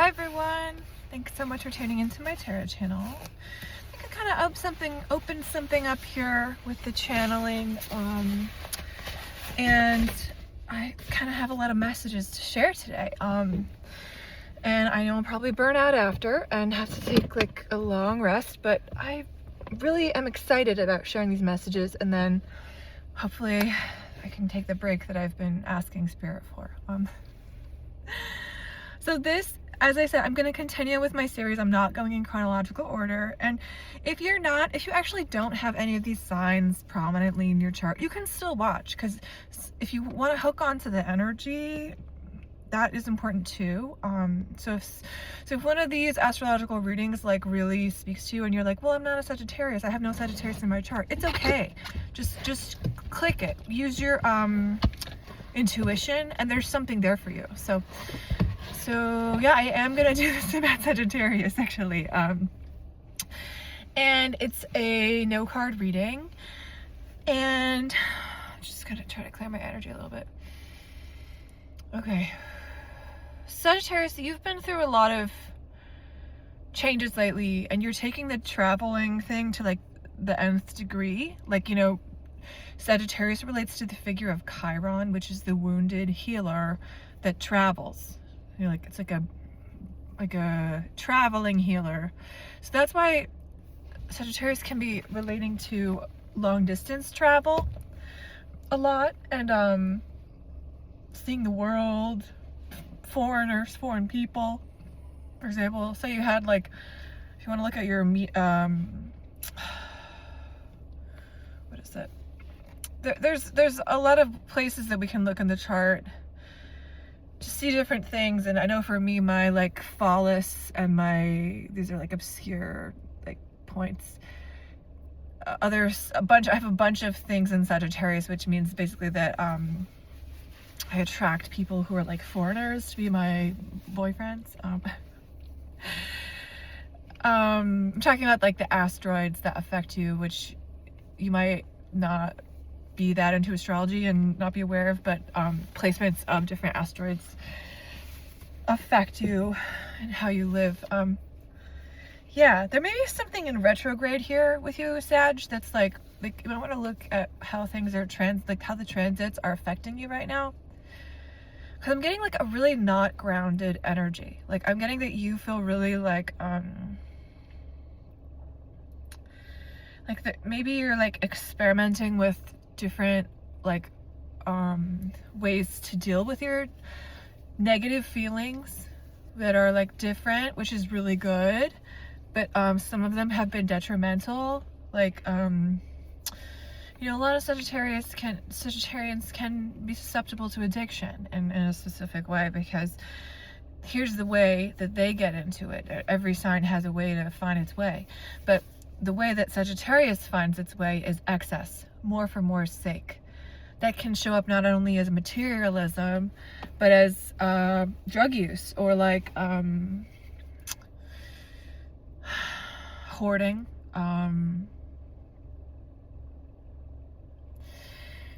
Hi everyone! Thanks so much for tuning into my tarot channel. I can kind of open something up here with the channeling, and I kind of have a lot of messages to share today. And I know I'll probably burn out after and have to take like a long rest, but I really am excited about sharing these messages, and then hopefully I can take the break that I've been asking Spirit for. So this, as I said, I'm going to continue with my series. I'm not going in chronological order. And if you actually don't have any of these signs prominently in your chart, you can still watch, because if you want to hook onto the energy, that is important too. So if one of these astrological readings like really speaks to you and you're like, well, I'm not a Sagittarius, I have no Sagittarius in my chart, it's okay. Just click it. Use your intuition, and there's something there for you. So yeah, I am gonna do this about Sagittarius actually. And it's a no card reading, and I'm just gonna try to clear my energy a little bit. Okay, Sagittarius, you've been through a lot of changes lately, and you're taking the traveling thing to like the nth degree. Like, you know, Sagittarius relates to the figure of Chiron, which is the wounded healer that travels. You know, like it's like a traveling healer. So that's why Sagittarius can be relating to long distance travel a lot, and seeing the world, foreigners, foreign people. For example, say you had like, if you want to look at your what is it? There's a lot of places that we can look in the chart to see different things. And I know for me, my like phallus and these are like obscure like points. I have a bunch of things in Sagittarius, which means basically that I attract people who are like foreigners to be my boyfriends. I'm talking about like the asteroids that affect you, which you might not be that into astrology and not be aware of, but placements of different asteroids affect you and how you live. Yeah, there may be something in retrograde here with you, Sag, that's like you might want to look at how things are how the transits are affecting you right now. Because I'm getting like a really not grounded energy. Like I'm getting that you feel really like that maybe you're like experimenting with different like ways to deal with your negative feelings that are like different, which is really good, but some of them have been detrimental. Like you know, a lot of Sagittarians can be susceptible to addiction in a specific way, because here's the way that they get into it. Every sign has a way to find its way, but the way that Sagittarius finds its way is excess, more for more's sake. That can show up not only as materialism, but as drug use, or like hoarding.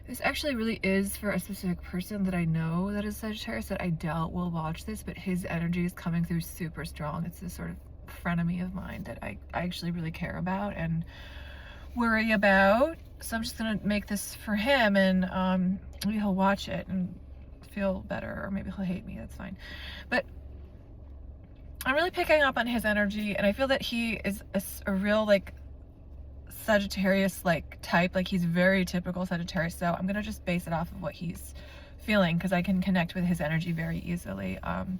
This actually really is for a specific person that I know that is Sagittarius, that I doubt will watch this, but his energy is coming through super strong. It's this sort of frenemy of mine that I actually really care about and worry about. So I'm just gonna make this for him, and maybe he'll watch it and feel better, or maybe he'll hate me, that's fine. But I'm really picking up on his energy, and I feel that he is a real like Sagittarius like type. Like he's very typical Sagittarius, so I'm gonna just base it off of what he's feeling, because I can connect with his energy very easily. I'm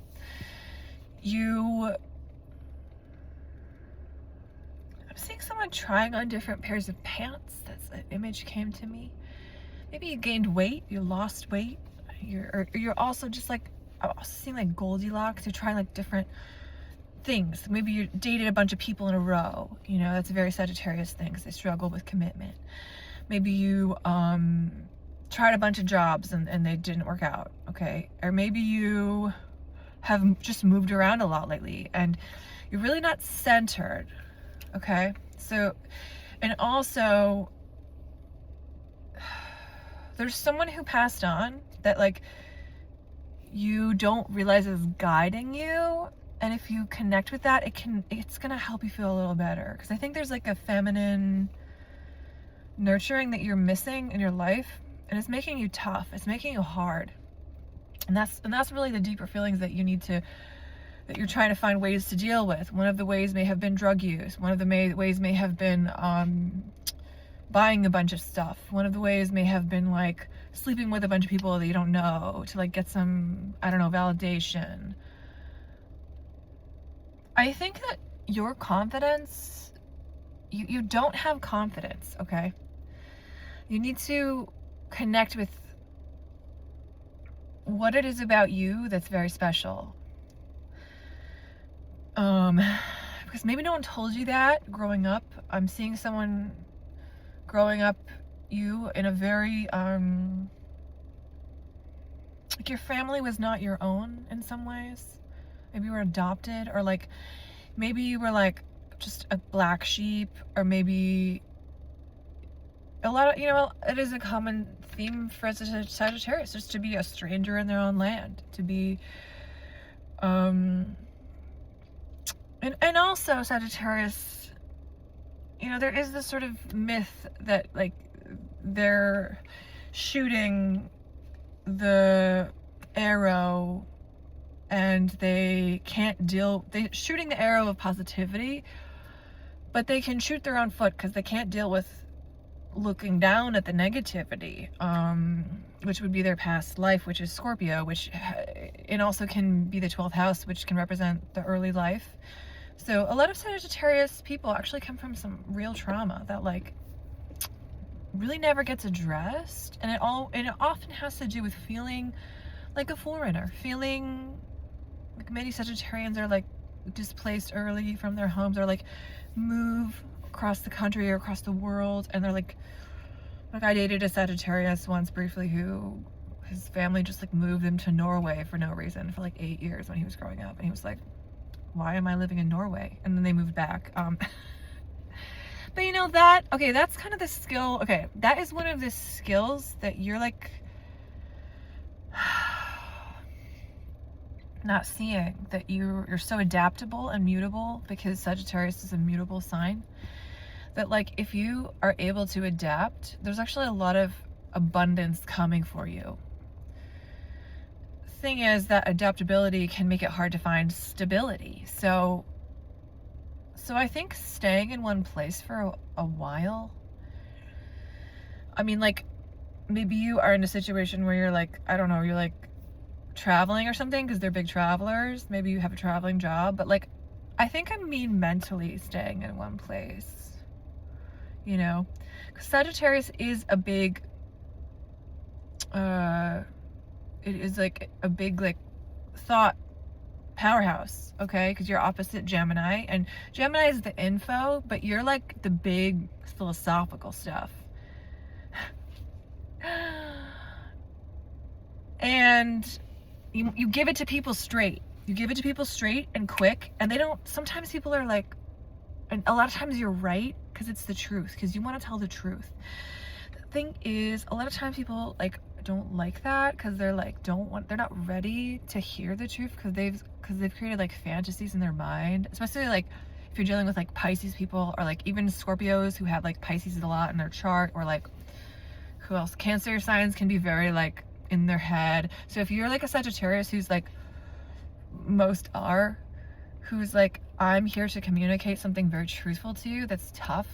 seeing someone trying on different pairs of pants. That's an image came to me. Maybe you gained weight, you lost weight. You're also just like, I'm also seeing like Goldilocks. You're trying like different things. Maybe you dated a bunch of people in a row. You know, that's a very Sagittarius thing, because they struggle with commitment. Maybe you tried a bunch of jobs and they didn't work out, okay? Or maybe you have just moved around a lot lately and you're really not centered, okay? So, and also there's someone who passed on that like you don't realize is guiding you, And if you connect with that, it's gonna help you feel a little better. Because I think there's like a feminine nurturing that you're missing in your life, and it's making you tough. It's making you hard. And that's really the deeper feelings that you're trying to find ways to deal with. One of the ways may have been drug use. One of the ways may have been buying a bunch of stuff. One of the ways may have been like sleeping with a bunch of people that you don't know to like get some, I don't know, validation. I think that your confidence, you don't have confidence, okay? You need to connect with what it is about you that's very special. Because maybe no one told you that growing up. I'm seeing someone growing up you in a very like your family was not your own in some ways. Maybe you were adopted, or like maybe you were like just a black sheep, or maybe a lot of, it is a common theme for Sagittarius just to be a stranger in their own land, to be and also Sagittarius, there is this sort of myth that like they're shooting the arrow and they can't they're shooting the arrow of positivity, but they can shoot their own foot because they can't deal with looking down at the negativity, which would be their past life, which is Scorpio, which it also can be the 12th house, which can represent the early life. So a lot of Sagittarius people actually come from some real trauma that like really never gets addressed, and it often has to do with feeling like a foreigner, feeling like many Sagittarians are like displaced early from their homes, or like move across the country or across the world, and they're like I dated a Sagittarius once briefly who his family just like moved him to Norway for no reason for like 8 years when he was growing up, and he was like, why am I living in Norway? And then they moved back. But that's kind of the skill. Okay, that is one of the skills that you're like not seeing, that you're so adaptable and mutable, because Sagittarius is a mutable sign, that like if you are able to adapt, there's actually a lot of abundance coming for you. Thing is that adaptability can make it hard to find stability. So I think staying in one place for a while, I mean, like maybe you are in a situation where you're like, I don't know, you're like traveling or something, because they're big travelers. Maybe you have a traveling job, but like I think I mean mentally staying in one place, because Sagittarius is a big it is like a big like thought powerhouse, okay? Because you're opposite Gemini, and Gemini is the info, but you're like the big philosophical stuff. And you give it to people straight. You give it to people straight and quick, and they don't, sometimes people are like, and a lot of times you're right because it's the truth, because you want to tell the truth. The thing is, a lot of times people like don't like that because they're like they're not ready to hear the truth, because they've created like fantasies in their mind, especially like if you're dealing with like Pisces people, or like even Scorpios who have like Pisces a lot in their chart, or like who else, Cancer signs can be very like in their head. So if you're like a Sagittarius who's like most are, who's like, I'm here to communicate something very truthful to you that's tough,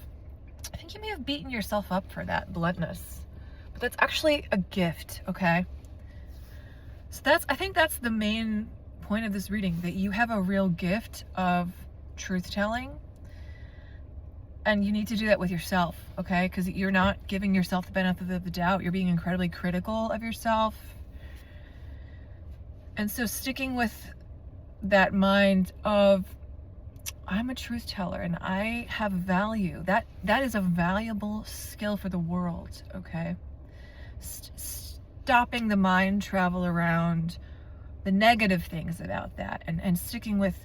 I think you may have beaten yourself up for that bluntness, but that's actually a gift, okay? So I think that's the main point of this reading, that you have a real gift of truth telling, and you need to do that with yourself, okay? Because you're not giving yourself the benefit of the doubt. You're being incredibly critical of yourself. And so sticking with that mind of, I'm a truth teller and I have value, that is a valuable skill for the world, okay? Stopping the mind travel around the negative things about that, and sticking with,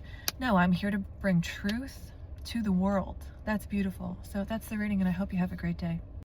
no, I'm here to bring truth to the world. That's beautiful. So that's the reading, and I hope you have a great day.